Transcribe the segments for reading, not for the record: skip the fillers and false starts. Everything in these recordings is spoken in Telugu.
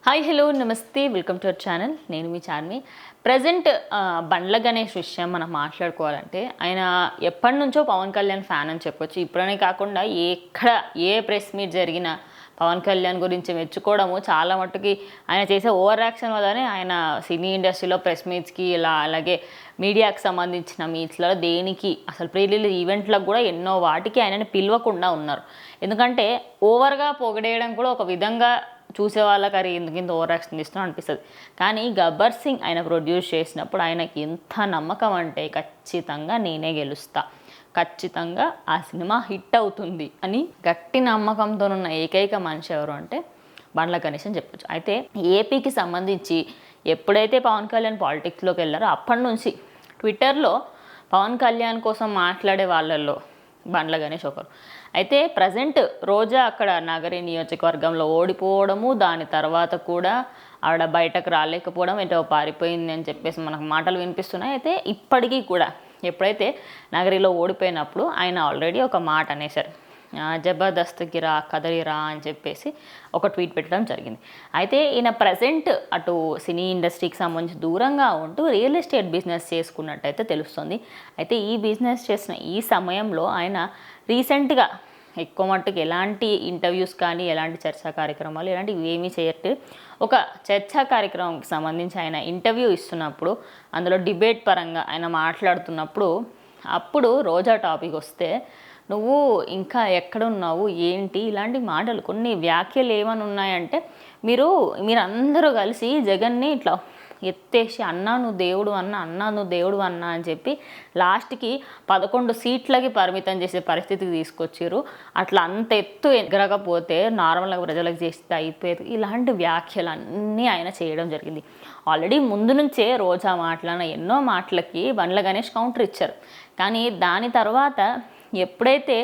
హాయ్ హలో నమస్తే వెల్కమ్ టు అవర్ ఛానల్. నేను మీ చార్మి. ప్రజెంట్ బండ్ల గణేష్ విషయం మనం మాట్లాడుకోవాలంటే ఆయన ఎప్పటి నుంచో పవన్ కళ్యాణ్ ఫ్యాన్ అని చెప్పొచ్చు. ఇప్పుడనే కాకుండా ఏ ప్రెస్ మీట్ జరిగినా పవన్ కళ్యాణ్ గురించి మెచ్చుకోవడము చాలా మట్టుకి ఆయన చేసే ఓవర్ యాక్షన్ వల్లనే ఆయన సినీ ఇండస్ట్రీలో ప్రెస్ మీట్స్కి అలాగే మీడియాకి సంబంధించిన మీట్స్లో దేనికి అసలు ప్రీ రిలీజ్ ఈవెంట్లకు కూడా ఎన్నో వాటికి ఆయనని పిలవకుండా ఉన్నారు. ఎందుకంటే ఓవర్గా పొగిడేయడం కూడా ఒక విధంగా చూసే వాళ్ళకి అది ఎందుకు ఓవర్ యాక్షన్ ఇస్తున్నా అనిపిస్తుంది. కానీ గబ్బర్ సింగ్ ఆయన ప్రొడ్యూస్ చేసినప్పుడు ఆయనకి ఎంత నమ్మకం అంటే ఖచ్చితంగా నేనే గెలుస్తా, ఖచ్చితంగా ఆ సినిమా హిట్ అవుతుంది అని గట్టి నమ్మకంతో ఉన్న ఏకైక మనిషి ఎవరు అంటే బండ్ల గణేష్ అని చెప్పొచ్చు. అయితే ఏపీకి సంబంధించి ఎప్పుడైతే పవన్ కళ్యాణ్ పాలిటిక్స్లోకి వెళ్ళారో అప్పటి నుంచి ట్విట్టర్లో పవన్ కళ్యాణ్ కోసం మాట్లాడే వాళ్ళల్లో బండ్ల గణేష్ ఒకరు. అయితే ప్రజెంట్ రోజా అక్కడ నగరి నియోజకవర్గంలో ఓడిపోవడము, దాని తర్వాత కూడా ఆవిడ బయటకు రాలేకపోవడం, ఏంటో పారిపోయింది అని చెప్పేసి మనకు మాటలు వినిపిస్తున్నాయి. అయితే ఇప్పటికీ కూడా ఎప్పుడైతే నగరిలో ఓడిపోయినప్పుడు ఆయన ఆల్రెడీ ఒక మాట అనేసారు, జబర్దస్త్కి రా కదలిరా అని చెప్పేసి ఒక ట్వీట్ పెట్టడం జరిగింది. అయితే ఈయన ప్రజెంట్ అటు సినీ ఇండస్ట్రీకి సంబంధించి దూరంగా ఉంటూ రియల్ ఎస్టేట్ బిజినెస్ చేసుకున్నట్టయితే తెలుస్తుంది. అయితే ఈ బిజినెస్ చేసిన ఈ సమయంలో ఆయన రీసెంట్గా ఎక్కువ మట్టుకు ఎలాంటి ఇంటర్వ్యూస్ కానీ ఎలాంటి చర్చా కార్యక్రమాలు ఇలాంటివి ఏమీ చేయట్లేదు. ఒక చర్చా కార్యక్రమంకి సంబంధించి ఆయన ఇంటర్వ్యూ ఇస్తున్నప్పుడు అందులో డిబేట్ పరంగా ఆయన మాట్లాడుతున్నప్పుడు అప్పుడు రోజా టాపిక్ వస్తే నువ్వు ఇంకా ఎక్కడున్నావు ఏంటి ఇలాంటి మాటలు కొన్ని వ్యాఖ్యలు ఏమని ఉన్నాయంటే మీరందరూ కలిసి జగన్ని ఇట్లా ఎత్తేసి అన్నా నువ్వు దేవుడు అన్నా అని చెప్పి లాస్ట్కి 11 సీట్లకి పరిమితం చేసే పరిస్థితికి తీసుకొచ్చారు. అట్లా అంత ఎత్తు ఎగరకపోతే నార్మల్గా ప్రజలకు చేస్తే అయిపోయేది. ఇలాంటి వ్యాఖ్యలు అన్నీ ఆయన చేయడం జరిగింది. ఆల్రెడీ ముందు నుంచే రోజా మాట్లాడిన ఎన్నో మాటలకి బండ్ల గణేష్ కౌంటర్ ఇచ్చారు. కానీ దాని తర్వాత ఎప్పుడైతే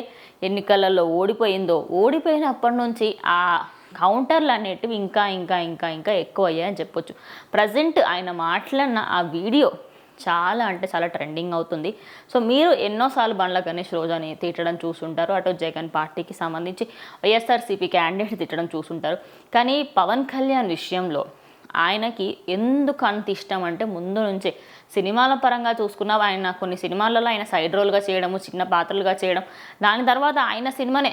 ఎన్నికలలో ఓడిపోయినప్పటి నుంచి ఆ కౌంటర్లు అనేటివి ఇంకా ఇంకా ఇంకా ఇంకా ఎక్కువ అయ్యాయని చెప్పొచ్చు. ప్రజెంట్ ఆయన మాట్లాడిన ఆ వీడియో చాలా అంటే చాలా ట్రెండింగ్ అవుతుంది. సో మీరు ఎన్నోసార్లు బండ్ల గణేష్ రోజాని తిట్టడం చూసుంటారు, అటు జగన్ పార్టీకి సంబంధించి వైఎస్ఆర్సీపీ క్యాండిడేట్ తిట్టడం చూసుంటారు. కానీ పవన్ కళ్యాణ్ విషయంలో ఆయనకి ఎందుకు అంత ఇష్టం అంటే ముందు నుంచే సినిమాల పరంగా చూసుకున్నా ఆయన కొన్ని సినిమాలలో ఆయన సైడ్ రోల్గా చేయడము, చిన్న పాత్రలుగా చేయడం, దాని తర్వాత ఆయన సినిమానే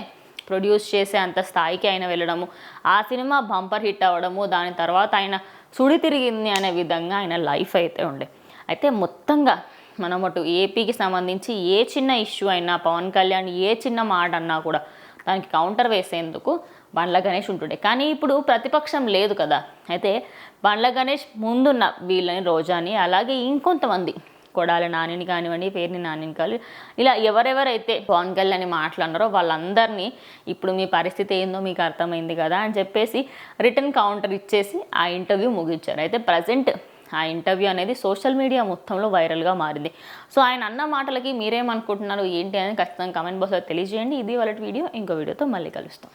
ప్రొడ్యూస్ చేసే అంత స్థాయికి ఆయన వెళ్ళడము, ఆ సినిమా బంపర్ హిట్ అవ్వడము, దాని తర్వాత ఆయన సుడి తిరిగింది అనే విధంగా ఆయన లైఫ్ అయితే ఉండే. అయితే మొత్తంగా మనం అటు ఏపీకి సంబంధించి ఏ చిన్న ఇష్యూ అయినా పవన్ కళ్యాణ్ ఏ చిన్న మాట అన్నా కూడా దానికి కౌంటర్ వేసేందుకు బండ్ల గణేష్ ఉంటుండే. కానీ ఇప్పుడు ప్రతిపక్షం లేదు కదా. అయితే బండ్ల గణేష్ ముందున్న వీళ్ళని రోజాని అలాగే ఇంకొంతమంది కొడాలి నానిని కానివ్వండి, పేరుని నానిని కానీ ఇలా ఎవరెవరైతే పవన్ కళ్యాణ్ మాట్లాడినారో వాళ్ళందరినీ ఇప్పుడు మీ పరిస్థితి ఏందో మీకు అర్థమైంది కదా అని చెప్పేసి రిటర్న్ కౌంటర్ ఇచ్చేసి ఆ ఇంటర్వ్యూ ముగించారు. అయితే ప్రజెంట్ ఆ ఇంటర్వ్యూ అనేది సోషల్ మీడియా మొత్తంలో వైరల్గా మారింది. సో ఆయన అన్న మాటలకి మీరేమనుకుంటున్నారు ఏంటి అని ఖచ్చితంగా కామెంట్ బాక్స్లో తెలియజేయండి. ఇది వాళ్ళ వీడియో, ఇంకో వీడియోతో మళ్ళీ కలుస్తాం.